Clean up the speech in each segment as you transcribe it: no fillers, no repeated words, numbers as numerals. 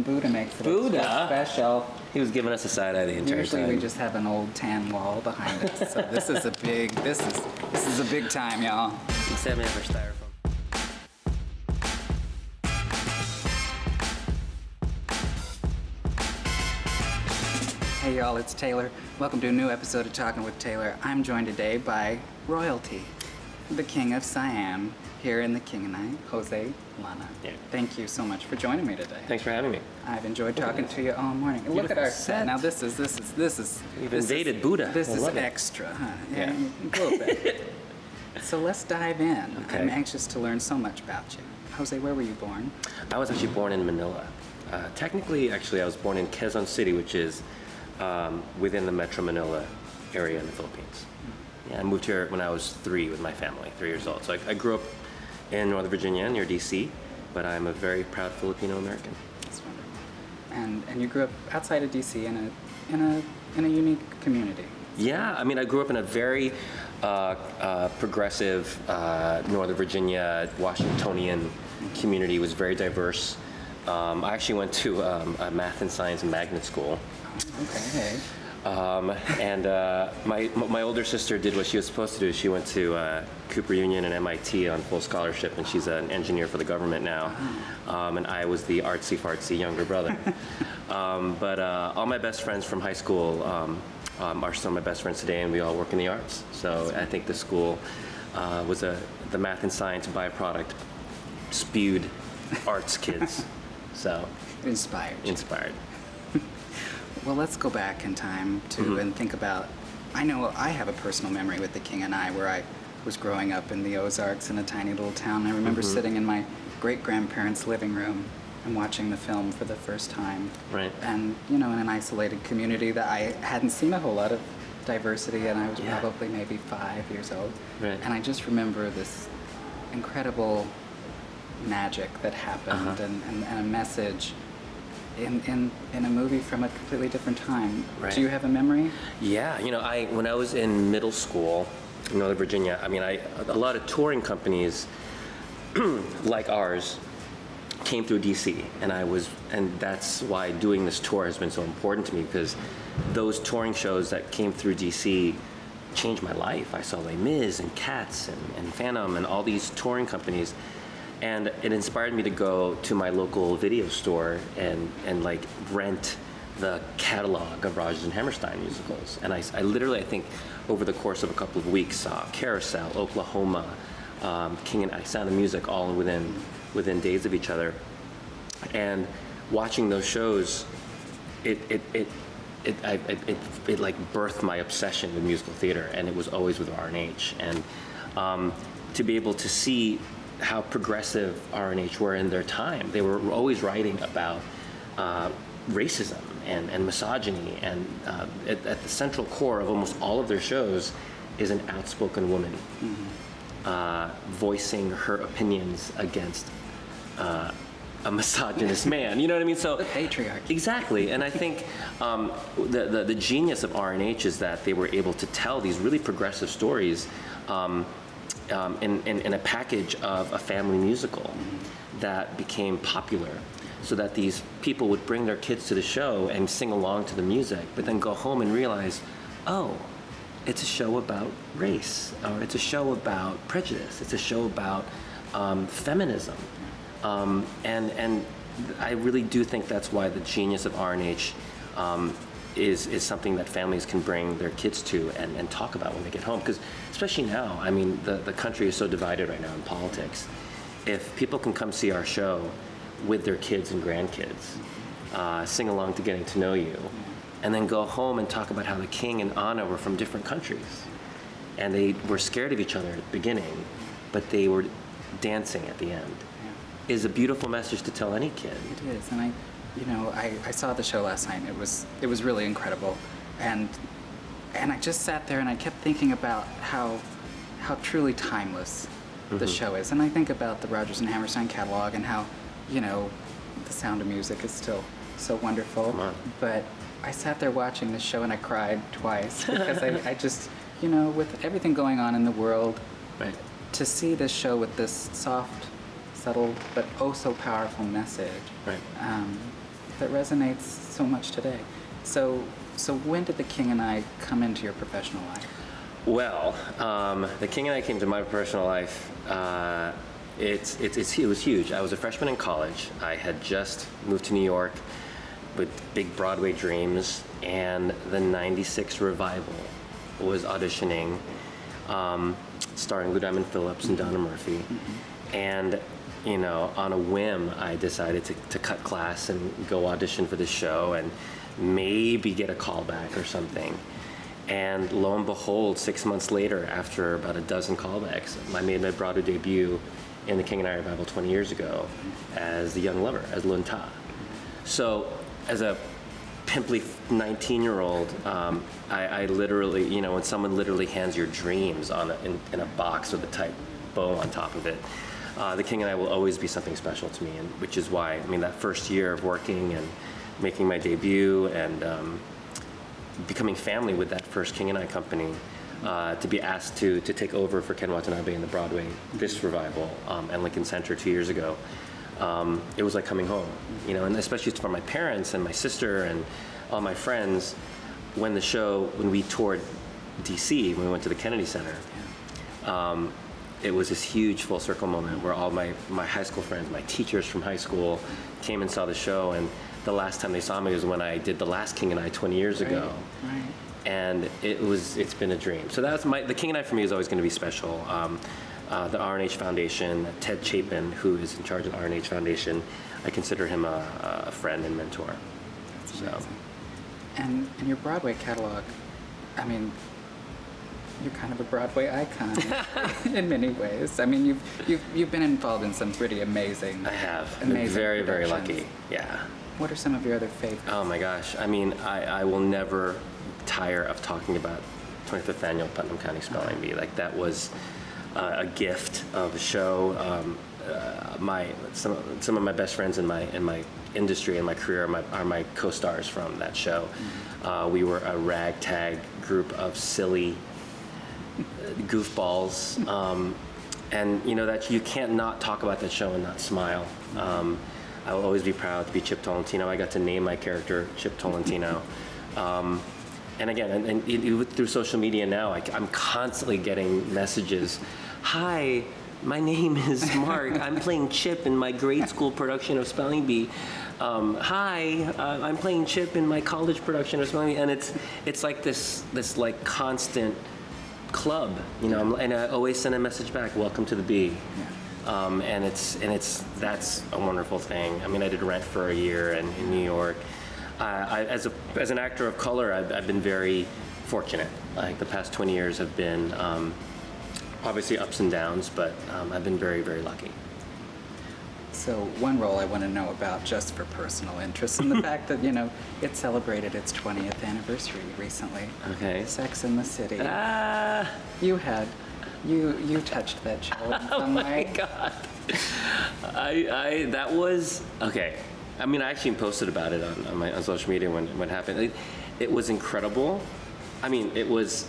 Buddha makes it Buddha? extra special. He was giving us a side eye the entire Usually time. we just have an old tan wall behind us. So this is a big time, y'all. Instead of styrofoam. Hey y'all, it's Taylor. Welcome to a new episode of Talkin With Taylor. I'm joined today by royalty, the King of Siam, here in the King and I, Jose Llana. Yeah. Thank you so much for joining me today. Thank for having me. I've enjoyed talking to you all morning. Look at our set. Now this is You've invaded Buddha. This is I love it. extra, huh? Yeah. A little bit. So let's dive in. Okay. I'm anxious to learn so much about you. Jose, where were you born? I was actually born in Manila. Technically, I was born in Quezon City, which is within the Metro Manila area in the Philippines. Yeah, I moved here when I was 3 with my family, 3 years old. So I grew up in Northern Virginia near DC, but I'm a very proud Filipino American. That's wonderful. And you grew up outside of DC in a unique community. Yeah, I mean, I grew up in a very progressive Northern Virginia, Washingtonian community. It was very diverse. I actually went to a math and science magnet school. Okay. And my older sister did what she was supposed to do. She went to Cooper Union and MIT on full scholarship, and she's an engineer for the government now. And I was the artsy-fartsy younger brother. But all my best friends from high school are still my best friends today, and we all work in the arts. So I think the school was the math and science byproduct spewed arts kids. So inspired. Well, let's go back in time to and think about, I know I have a personal memory with The King and I where I was growing up in the Ozarks in a tiny little town. I remember sitting in my great-grandparents' living room and watching the film for the first time. Right. And, in an isolated community that I hadn't seen a whole lot of diversity, and I was probably maybe 5 years old. Right. And I just remember this incredible magic that happened and a message in a movie from a completely different time. Right. Do you have a memory? Yeah, when I was in middle school in Northern Virginia, I mean, a lot of touring companies like ours came through DC, and that's why doing this tour has been so important to me, because those touring shows that came through DC changed my life. I saw Les Mis and Cats and Phantom and all these touring companies. And it inspired me to go to my local video store and like rent the catalog of Rodgers and Hammerstein musicals. And I literally, I think, over the course of a couple of weeks, saw Carousel, Oklahoma, King and I, Sound of Music, all within days of each other. And watching those shows, it like birthed my obsession with musical theater, and it was always with R&H. And to be able to see how progressive R&H were in their time. They were always writing about racism and misogyny, and at the central core of almost all of their shows is an outspoken woman voicing her opinions against a misogynist man. You know what I mean? So the patriarchy. Exactly. And I think the genius of R&H is that they were able to tell these really progressive stories in a package of a family musical that became popular, so that these people would bring their kids to the show and sing along to the music, but then go home and realize, oh, it's a show about race, or it's a show about prejudice, it's a show about feminism. And I really do think that's why the genius of R&H is something that families can bring their kids to and talk about when they get home. Because especially now, I mean, the country is so divided right now in politics. If people can come see our show with their kids and grandkids, sing along to Getting to Know You, and then go home and talk about how the king and Anna were from different countries, and they were scared of each other at the beginning, but they were dancing at the end, is a beautiful message to tell any kid. It is, and I saw the show last night. It was really incredible, and I just sat there and I kept thinking about how truly timeless the show is. And I think about the Rodgers and Hammerstein catalog and how the Sound of Music is still so wonderful. Come on. But I sat there watching the show and I cried twice because I just with everything going on in the world, Right. to see this show with this soft, subtle but oh so powerful message. Right. that resonates so much today. So when did The King and I come into your professional life? Well, The King and I came to my personal life. It was huge. I was a freshman in college. I had just moved to New York with big Broadway dreams, and the '96 revival was auditioning, starring Lou Diamond Phillips and Donna Murphy. And on a whim, I decided to cut class and go audition for the show and maybe get a call back or something. And lo and behold, 6 months later, after about a dozen callbacks, I made my Broadway debut in The King and I revival 20 years ago as the young lover, as Lun Ta. So as a pimply 19-year-old, I literally, when someone literally hands your dreams in a box with a tight bow on top of it, The King and I will always be something special to me, and which is why, that first year of working and making my debut and becoming family with that first King and I company, to be asked to take over for Ken Watanabe in the Broadway this revival at Lincoln Center 2 years ago, it was like coming home, and especially for my parents and my sister and all my friends. When we toured DC, when we went to the Kennedy Center, it was this huge full circle moment where all my high school friends, my teachers from high school, came and saw the show, and the last time they saw me was when I did The Last King and I 20 years ago. Right. And it's been a dream. So The King and I for me is always going to be special. The R&H Foundation, Ted Chapin, who is in charge of the R&H Foundation, I consider him a friend and mentor. That's amazing. And your Broadway catalog, you're kind of a Broadway icon in many ways. You've been involved in some pretty amazing. I have. Amazing I'm very, very productions. lucky. Yeah. What are some of your other favorites? Oh my gosh. I will never tire of talking about 25th Annual Putnam County Spelling Bee. Like, that was a gift of a show. Some of my best friends in my industry and my career are my co-stars from that show. We were a ragtag group of silly goofballs, and that you can't not talk about that show and not smile. I will always be proud to be Chip Tolentino. I got to name my character Chip Tolentino. And again, through social media now, I'm constantly getting messages. Hi, my name is Mark. I'm playing Chip in my grade school production of Spelling Bee. Hi, I'm playing Chip in my college production of Spelling Bee. And it's like this like constant club, and I always send a message back, welcome to the Bee. Yeah. And that's a wonderful thing. I did Rent for a year in New York. As an actor of color, I've been very fortunate. Like, the past 20 years have been obviously ups and downs, but I've been very, very lucky. So one role I want to know about, just for personal interest, and the fact that it celebrated its 20th anniversary recently. Okay. Sex and the City. You touched that show in some way. Oh my God. That was okay. I actually posted about it on social media when it happened. It was incredible. It was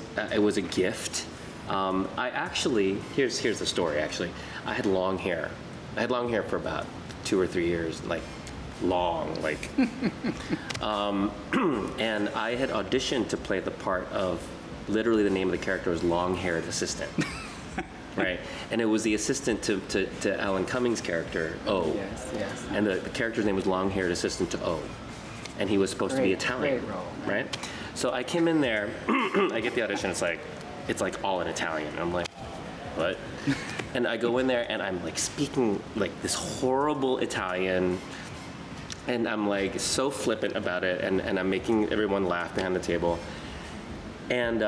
a gift. I actually here's the story. Actually, I had long hair. I had long hair for about 2 or 3 years, like long, like. And I had auditioned to play the part of, literally the name of the character was Long-Haired Assistant. Right, and it was the assistant to Alan Cummings' character, O. Yes. And the character's name was Long-Haired Assistant to O. And he was supposed to be Italian. Great role. Right? So I came in there, I get the audition, it's like all in Italian. And I'm like, what? And I go in there and I'm like speaking like this horrible Italian, and I'm like so flippant about it, and I'm making everyone laugh behind the table. And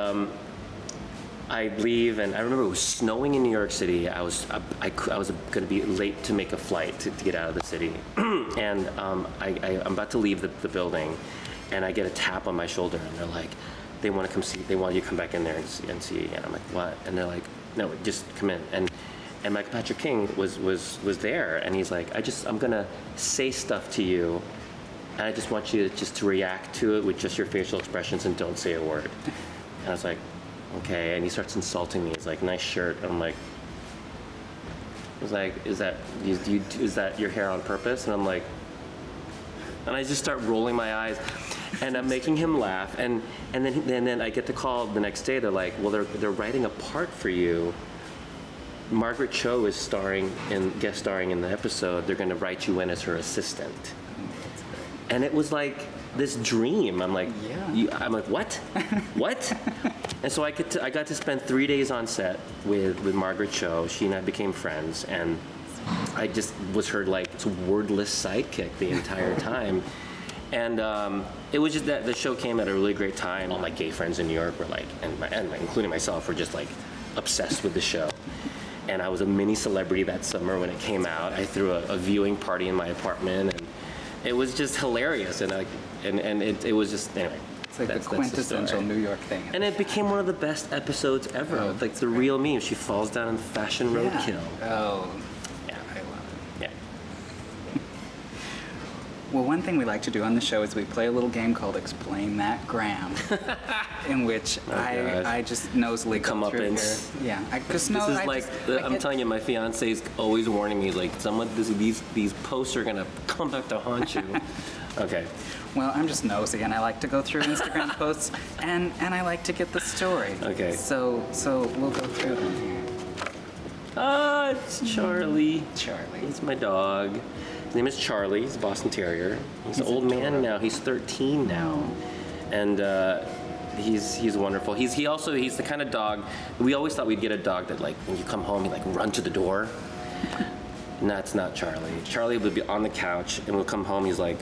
I leave, and I remember it was snowing in New York City. I was going to be late to make a flight to get out of the city, and I'm about to leave the building, and I get a tap on my shoulder, and they're like, they want you to come back in there and see. And I'm like, what? And they're like, no, just come in. And Michael Patrick King was there, and he's like, I'm gonna say stuff to you, and I just want you to react to it with just your facial expressions and don't say a word. And I was like, okay. And he starts insulting me. He's like, nice shirt. And I'm like, is that your hair on purpose? And I'm like, And I just start rolling my eyes, and I'm making him laugh. And then I get the call the next day. They're like, well, they're writing a part for you. Margaret Cho is guest starring in the episode. They're going to write you in as her assistant. And it was like this dream. I'm like, I'm like, what? What? And so I got to spend 3 days on set with Margaret Cho. She and I became friends, and I just was her like wordless sidekick the entire time. And it was just that the show came at a really great time. All my gay friends in New York were like, including myself, were just like obsessed with the show. And I was a mini celebrity that summer when it came out. I threw a viewing party in my apartment, and it was just hilarious. And it was just, anyway. It's like the quintessential New York thing. And it became one of the best episodes ever. Oh, like the real me. She falls down in Fashion Roadkill. Oh, yeah, I love it. Yeah. Well, one thing we like to do on the show is we play a little game called Explain That Graham, in which I just nosily come up through and here. Yeah, I just know. I'm telling you, my fiance's always warning me, like, these posts are gonna come back to haunt you. Okay. Well, I'm just nosy, and I like to go through Instagram posts, and I like to get the story. Okay. So we'll go through them here. Ah, it's Charlie. Charlie. He's my dog. His name is Charlie. He's a Boston Terrier. He's an old man now. He's 13 now, and he's wonderful. He's the kind of dog. We always thought we'd get a dog that, like, when you come home, he like run to the door. And that's not Charlie. Charlie would be on the couch, and we'll come home. He's like,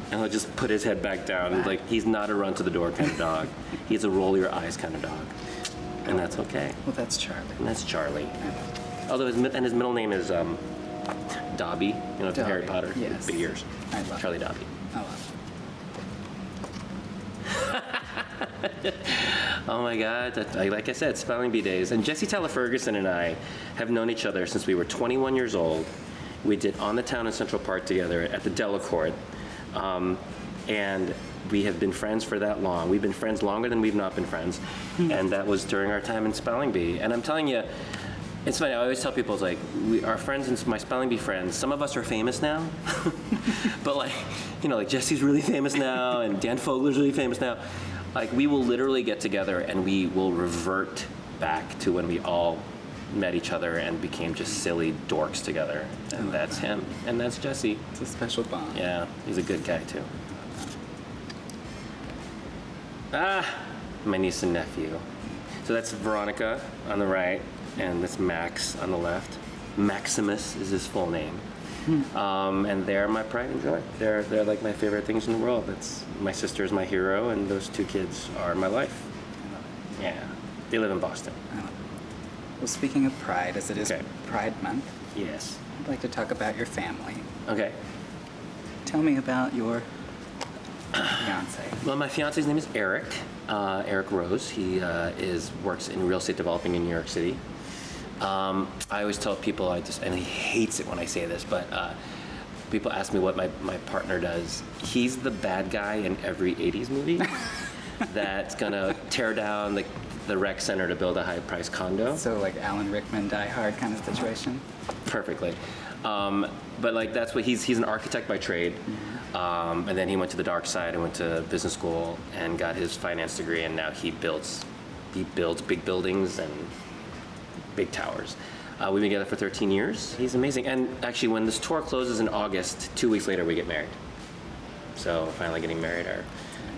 and he'll just put his head back down. Like, he's not a run to the door kind of dog. He's a roll your eyes kind of dog, and that's okay. Well, that's Charlie. And that's Charlie. Although his middle name is Dobby. You know, from Harry Potter. Yes. Big ears. I love Charlie Dobby. I love Oh my God! Like I said, spelling bee days. And Jesse Tyler Ferguson and I have known each other since we were 21 years old. We did On the Town in Central Park together at the Delacorte, and we have been friends for that long. We've been friends longer than we've not been friends, and that was during our time in spelling bee. And I'm telling you, it's funny. I always tell people, it's like, our friends and my spelling bee friends, some of us are famous now, but like, you know, like Jesse's really famous now, and Dan Fogler's really famous now. Like, we will literally get together and we will revert back to when we all met each other and became just silly dorks together. And that's him. And that's Jesse. It's a special bond. Yeah, he's a good guy too. My niece and nephew. So that's Veronica on the right, and that's Max on the left. Maximus is his full name. And they're my pride and joy. They're like my favorite things in the world. That's my sister is my hero, and those two kids are my life. I love it. Yeah, they live in Boston. I love it. Well, speaking of pride, as it is Pride Month, Yes. I'd like to talk about your family. Okay. Tell me about your fiance. Well, my fiance's name is Eric. Eric Rose. He works in real estate developing in New York City. I always tell people, and he hates it when I say this, but people ask me what my partner does. He's the bad guy in every 80s movie that's gonna tear down the rec center to build a high-priced condo. So like Alan Rickman, Die Hard kind of situation? Perfectly. But like that's what he's an architect by trade. And then he went to the dark side and went to business school and got his finance degree, and now he builds big buildings and big towers. We've been together for 13 years. He's amazing. And actually, when this tour closes in August, 2 weeks later, we get married. So finally getting married,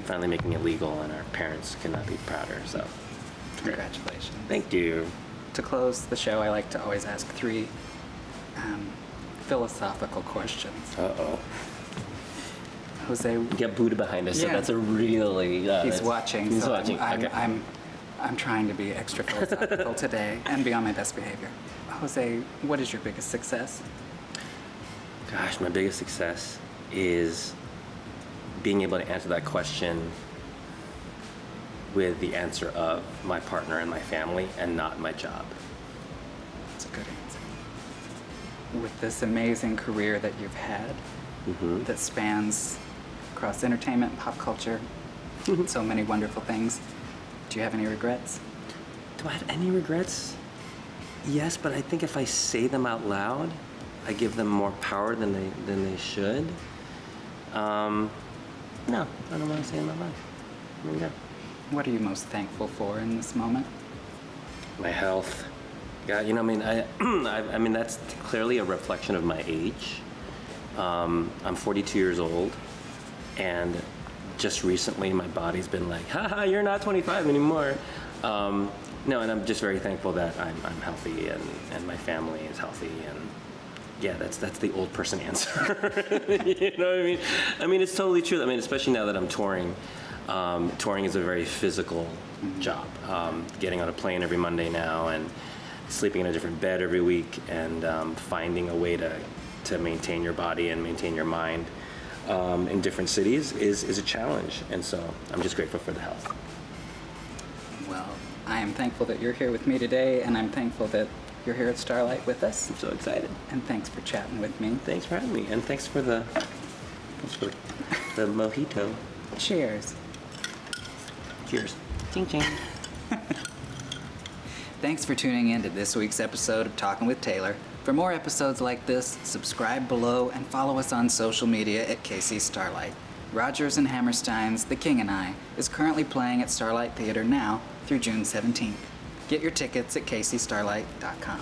finally making it legal, and our parents could not be prouder. So Congratulations. thank you. To close the show, I like to always ask 3 philosophical questions. Uh-oh. Jose, We got Buddha behind us, so Yeah. that's a really... he's watching. He's so watching. Okay. I'm trying to be extra philosophical today and be on my best behavior. Jose, what is your biggest success? Gosh, my biggest success is being able to answer that question with the answer of my partner and my family and not my job. That's a good answer. With this amazing career that you've had, that spans across entertainment and pop culture, so many wonderful things, do you have any regrets? Do I have any regrets? Yes, but I think if I say them out loud, I give them more power than they should. No, I don't want to say in my life. I'm good. What are you most thankful for in this moment? My health. Yeah, you know, I mean, I mean, that's clearly a reflection of my age. I'm 42 years old, and just recently my body's been like, haha, you're not 25 anymore. No, and I'm just very thankful that I'm healthy and my family is healthy, and yeah, that's the old person answer. You know what I mean? I mean, it's totally true. I mean, especially now that I'm touring. Touring is a very physical job. Getting on a plane every Monday now and sleeping in a different bed every week, and finding a way to maintain your body and maintain your mind in different cities is a challenge. And so I'm just grateful for the health. Well, I am thankful that you're here with me today, and I'm thankful that you're here at Starlight with us. I'm so excited. And thanks for chatting with me. Thanks for having me, and thanks for the mojito. Cheers. Cheers. Ching ching. Thanks for tuning in to this week's episode of Talkin With Taylor. For more episodes like this, subscribe below and follow us on social media at KC Starlight. Rodgers and Hammerstein's The King and I is currently playing at Starlight Theater now through June 17th. Get your tickets at kcstarlight.com.